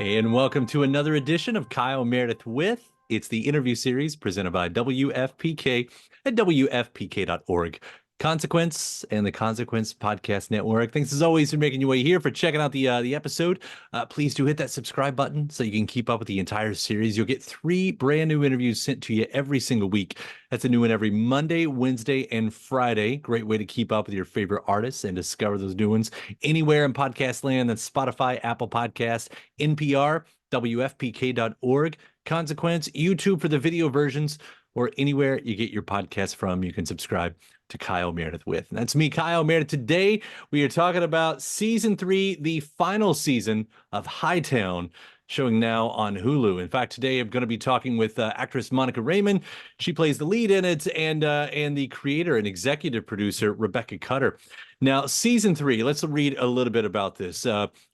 And welcome to another edition of Kyle Meredith with. It's the interview series presented by WFPK at WFPK.org. Consequence and the Consequence Podcast Network. Thanks as always for making your way here, for checking out the episode. Please do hit that subscribe button so you can keep up with the entire series. You'll get 3 brand new interviews sent to you every single week. That's a new one every Monday, Wednesday, and Friday. Great way to keep up with your favorite artists and discover those new ones anywhere in podcast land. That's Spotify, Apple Podcasts, NPR, WFPK.org, Consequence, YouTube for the video versions, or anywhere you get your podcast from. You can subscribe to Kyle Meredith with. And that's me, Kyle Meredith. Today, we are talking about season 3, the final season of Hightown, showing now on Hulu. In fact, today I'm going to be talking with actress Monica Raymund. She plays the lead in it, and the creator and executive producer, Rebecca Cutter. Now, season 3, let's read a little bit about this.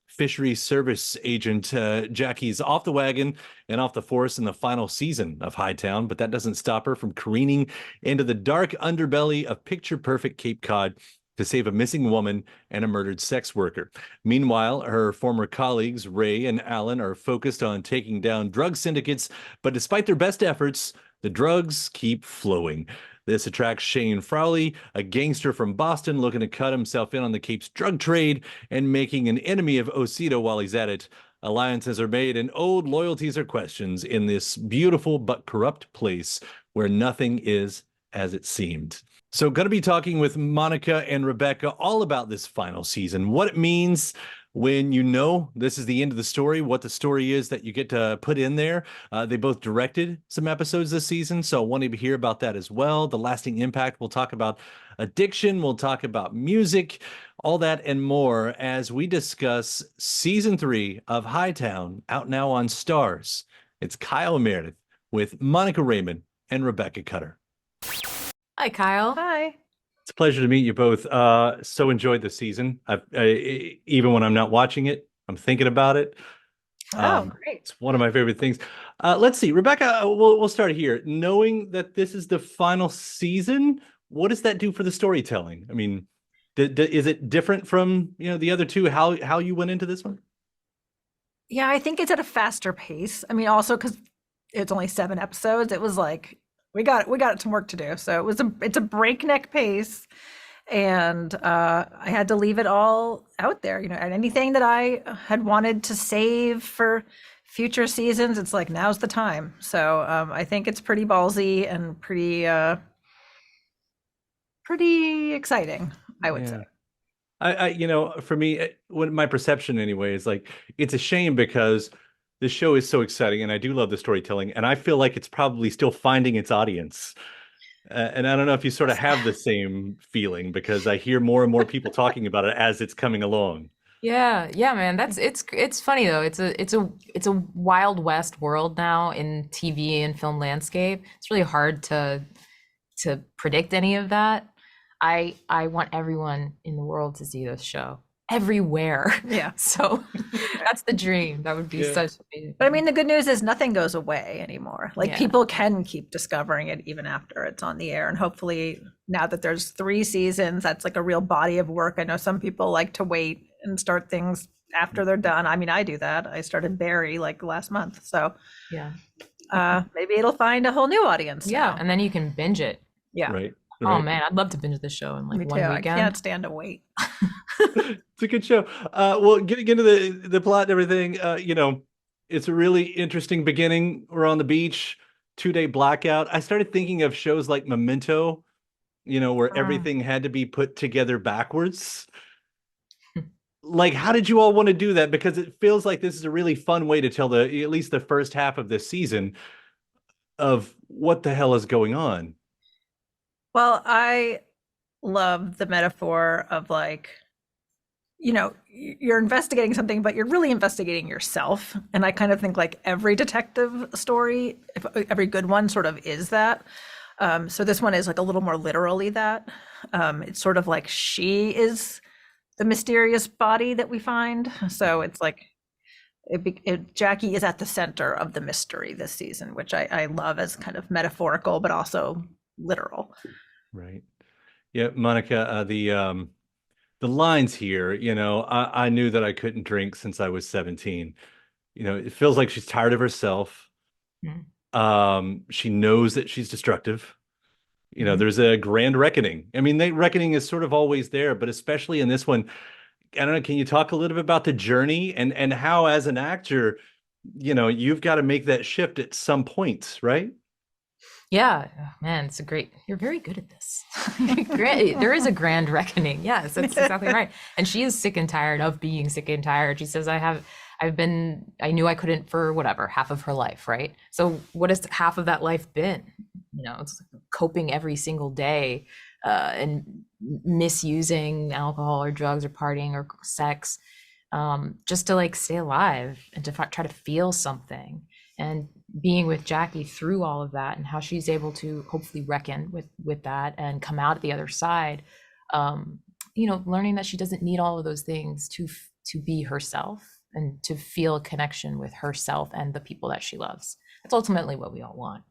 Fisheries service agent Jackie's off the wagon and off the force in the final season of Hightown, but that doesn't stop her from careening into the dark underbelly of picture-perfect Cape Cod to save a missing woman and a murdered sex worker. Meanwhile, her former colleagues, Ray and Alan, are focused on taking down drug syndicates, but despite their best efforts, the drugs keep flowing. This attracts Jeanine Serralles, a gangster from Boston looking to cut himself in on the Cape's drug trade and making an enemy of Osito while he's at it. Alliances are made and old loyalties are questioned in this beautiful but corrupt place where nothing is as it seemed. So going to be talking with Monica and Rebecca all about this final season, what it means when you know this is the end of the story, what the story is that you get to put in there. They both directed some episodes this season, so I wanted to hear about that as well. The lasting impact. We'll talk about addiction. We'll talk about music, all that and more as we discuss season 3 of Hightown, out now on Starz. It's Kyle Meredith with Monica Raymund and Rebecca Cutter. Hi, Kyle. Hi. It's a pleasure to meet you both. So enjoyed the season. Even when I'm not watching it, I'm thinking about it. Great. It's one of my favorite things. Let's see, Rebecca, we'll start here. Knowing that this is the final season, what does that do for the storytelling? I mean, is it different from the other two? How you went into this one? Yeah, I think it's at a faster pace. I mean, also because it's only 7 episodes, it was like we got some work to do. So it's a breakneck pace, and I had to leave it all out there. And anything that I had wanted to save for future seasons, it's like now's the time. So I think it's pretty ballsy and pretty exciting, I would say. For me, when my perception anyway is like, it's a shame because the show is so exciting and I do love the storytelling, and I feel like it's probably still finding its audience. And I don't know if you sort of have the same feeling, because I hear more and more people talking about it as it's coming along. Yeah, man. It's funny though. It's a Wild West world now in TV and film landscape. It's really hard to predict any of that. I want everyone in the world to see this show. Everywhere. Yeah. So that's the dream. That would be such amazing. But I mean, the good news is nothing goes away anymore. Like people can keep discovering it even after it's on the air. And hopefully now that there's 3 seasons, that's like a real body of work. I know some people like to wait and start things after they're done. I mean, I do that. I started Barry like last month. So yeah, maybe it'll find a whole new audience. Yeah. now. And then you can binge it. Yeah. Right. Oh man, I'd love to binge this show in like Me one too. I weekend. can't stand to wait. It's a good show. Well, getting into the plot and everything, it's a really interesting beginning. We're on the beach, 2-day blackout. I started thinking of shows like Memento, where everything had to be put together backwards. Like, how did you all want to do that? Because it feels like this is a really fun way to tell at least the first half of this season of what the hell is going on. Well, I love the metaphor of like, you're investigating something, but you're really investigating yourself. And I kind of think like every detective story, every good one sort of is that. So this one is like a little more literally that. It's sort of like she is the mysterious body that we find. So it's like Jackie is at the center of the mystery this season, which I love as kind of metaphorical, but also literal. Right. Yeah, Monica, the lines here, I knew that I couldn't drink since I was 17. It feels like she's tired of herself. She knows that she's destructive. There's a grand reckoning. I mean, the reckoning is sort of always there, but especially in this one, I don't know, can you talk a little bit about the journey and how, as an actor, you've got to make that shift at some points, right? Yeah, man, you're very good at this. Great. There is a grand reckoning. Yes, that's exactly right. And she is sick and tired of being sick and tired. She says, I knew I couldn't for whatever, half of her life, right? So what has half of that life been? It's like coping every single day and misusing alcohol or drugs or partying or sex just to like stay alive and to try to feel something. And being with Jackie through all of that and how she's able to hopefully reckon with that and come out at the other side, learning that she doesn't need all of those things to be herself and to feel a connection with herself and the people that she loves. That's ultimately what we all want.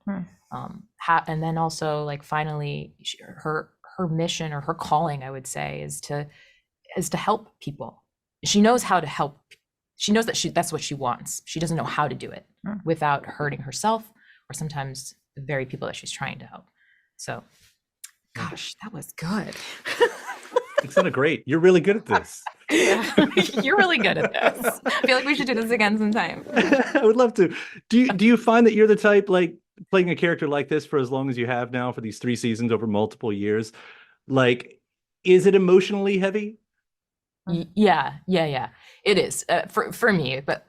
And then also, like, finally, her mission, or her calling, I would say, is to help people. She knows how to help. She knows that that's what she wants. She doesn't know how to do it without hurting herself or sometimes the very people that she's trying to help. So, gosh, that was good. It sounded great. You're really good at this. You're really good at this. I feel like we should do this again sometime. I would love to. Do you find that you're the type, like, playing a character like this for as long as you have now, for these 3 seasons over multiple years, like, is it emotionally heavy? Yeah, it is for me. But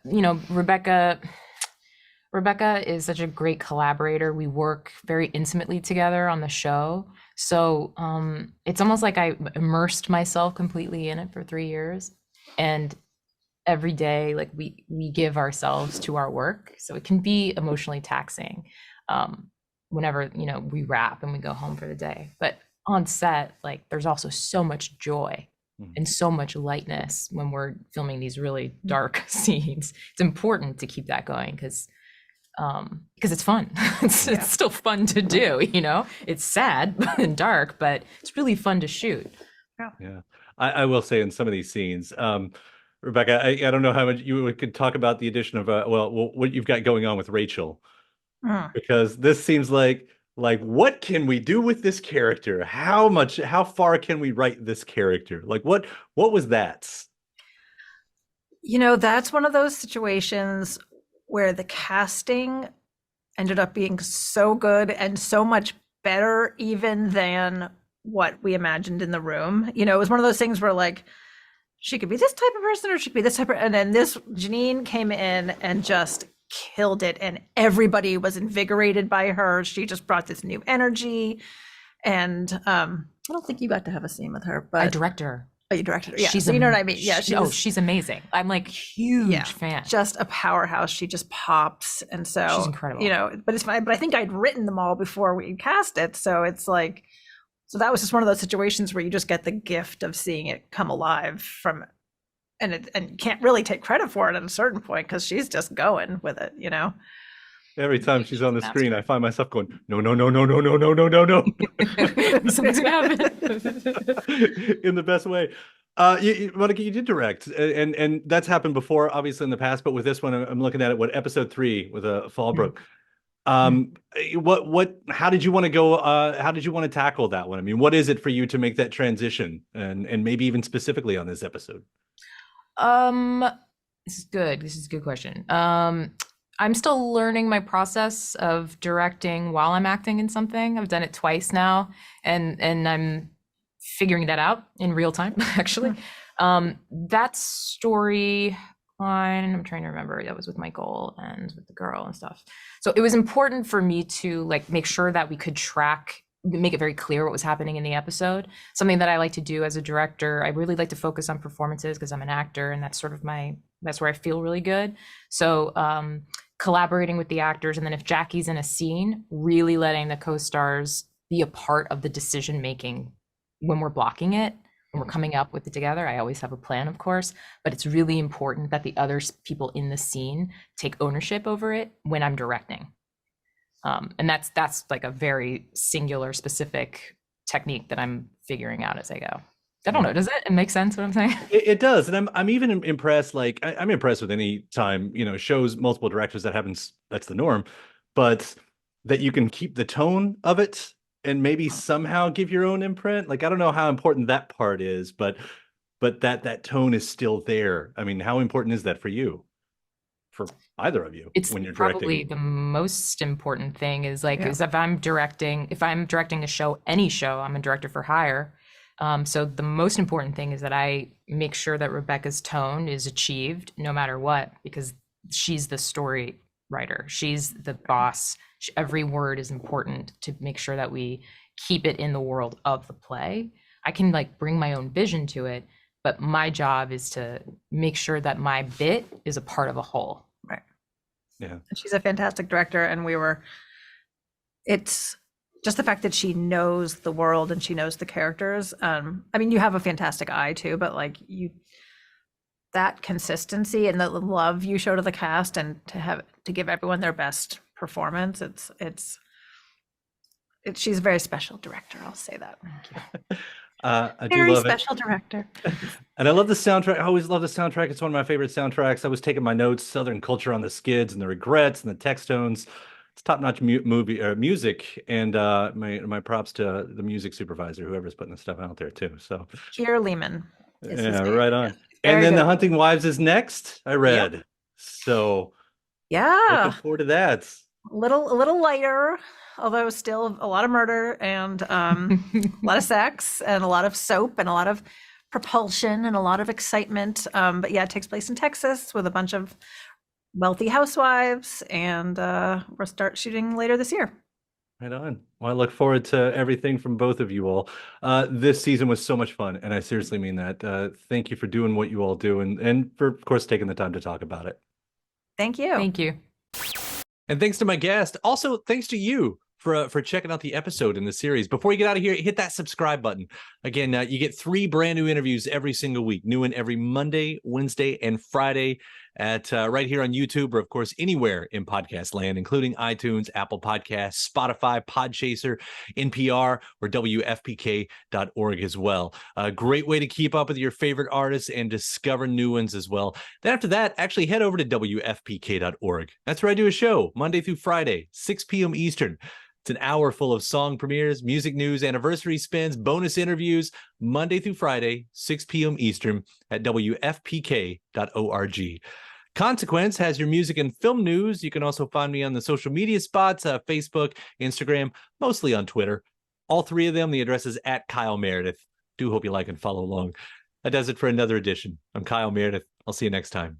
Rebecca is such a great collaborator. We work very intimately together on the show, so it's almost like I immersed myself completely in it for 3 years, and every day, like, we give ourselves to our work, so it can be emotionally taxing whenever we wrap and we go home for the day. But on set, like, there's also so much joy and so much lightness when we're filming these really dark scenes. It's important to keep that going because it's fun. It's still fun to do, It's sad and dark, but it's really fun to shoot. Yeah. I will say, in some of these scenes, Rebecca, I don't know how much you could talk about the addition of what you've got going on with Rachel, because this seems like what can we do with this character? How far can we write this character? Like, what was that? That's one of those situations where the casting ended up being so good and so much better even than what we imagined in the room. It was one of those things where, like, she could be this type of person or she could be this type of, and then Jeanine came in and just killed it, and everybody was invigorated by her. She just brought this new energy, and I don't think you got to have a scene with her, but I directed her. Oh, you directed her. Yeah, so you know what I mean. Yeah, she's amazing. I'm like huge fan. Just a powerhouse. She just pops, and so she's incredible. But it's fine. But I think I'd written them all before we cast it, so it's like, so that was just one of those situations where you just get the gift of seeing it come alive from. And you can't really take credit for it at a certain point because she's just going with it, Every time she's on the screen, I find myself going, no. Something's gonna happen. In the best way. Monica, you did direct, and that's happened before, obviously, in the past. But with this one, I'm looking at it. Episode 3 with Fallbrook. How did you want to go? How did you want to tackle that one? I mean, what is it for you to make that transition, and maybe even specifically on this episode? This is good. This is a good question. I'm still learning my process of directing while I'm acting in something. I've done it twice now, and I'm figuring that out in real time, actually. That storyline, I'm trying to remember, that was with Michael and with the girl and stuff. So it was important for me to, like, make sure that we could make it very clear what was happening in the episode. Something that I like to do as a director. I really like to focus on performances because I'm an actor, and that's sort of that's where I feel really good. So collaborating with the actors, and then if Jackie's in a scene, really letting the co-stars be a part of the decision making when we're blocking it, when we're coming up with it together. I always have a plan, of course, but it's really important that the other people in the scene take ownership over it when I'm directing. And that's like a very singular, specific technique that I'm figuring out as I go. I don't know. Does it make sense what I'm saying? It does, and I'm even impressed. Like I'm impressed with any time shows multiple directors. That's the norm, but that you can keep the tone of it and maybe somehow give your own imprint. Like I don't know how important that part is, but that tone is still there. I mean, how important is that for you, for either of you, It's when you're probably directing? the most important thing is like, Yeah. is if I'm directing a show, any show, I'm a director for hire. So the most important thing is that I make sure that Rebecca's tone is achieved no matter what, because she's the story writer. She's the boss. Every word is important to make sure that we keep it in the world of the play. I can like bring my own vision to it, but my job is to make sure that my bit is a part of a whole. Right. Yeah. She's a fantastic director, and it's just the fact that she knows the world and she knows the characters. I mean, you have a fantastic eye too, but like that consistency and the love you show to the cast and to give everyone their best performance, she's a very special director. I'll say that. I do Very love special director. And I love the soundtrack. I always love the soundtrack. It's one of my favorite soundtracks. I was taking my notes, Southern culture on the skids and the regrets and the text tones. It's top-notch music, and my props to the music supervisor, whoever's putting this stuff out there too. So Kier Lehman is his yeah, name. right on. Yes, And very then good. The Hunting Wives is next. I read. So Yeah, looking forward to that. a little lighter, although still a lot of murder and a lot of sex and a lot of soap and a lot of propulsion and a lot of excitement. But yeah, it takes place in Texas with a bunch of wealthy housewives, and we'll start shooting later this year. Right on. Well, I look forward to everything from both of you all. This season was so much fun, and I seriously mean that. Thank you for doing what you all do, and for, of course, taking the time to talk about it. Thank you. Thank you. And thanks to my guest. Also, thanks to you for checking out the episode in the series. Before you get out of here, hit that subscribe button. Again, you get 3 brand new interviews every single week. New one every Monday, Wednesday, and Friday at right here on YouTube, or of course anywhere in podcast land, including iTunes, Apple Podcasts, Spotify, Podchaser, NPR, or WFPK.org as well. A great way to keep up with your favorite artists and discover new ones as well. Then after that, actually head over to WFPK.org. That's where I do a show Monday through Friday, 6 p.m. Eastern. It's an hour full of song premieres, music news, anniversary spins, bonus interviews, Monday through Friday, 6 p.m. Eastern at WFPK.org. Consequence has your music and film news. You can also find me on the social media spots, Facebook, Instagram, mostly on Twitter. All 3 of them, the address is at Kyle Meredith. Do hope you like and follow along. That does it for another edition. I'm Kyle Meredith. I'll see you next time.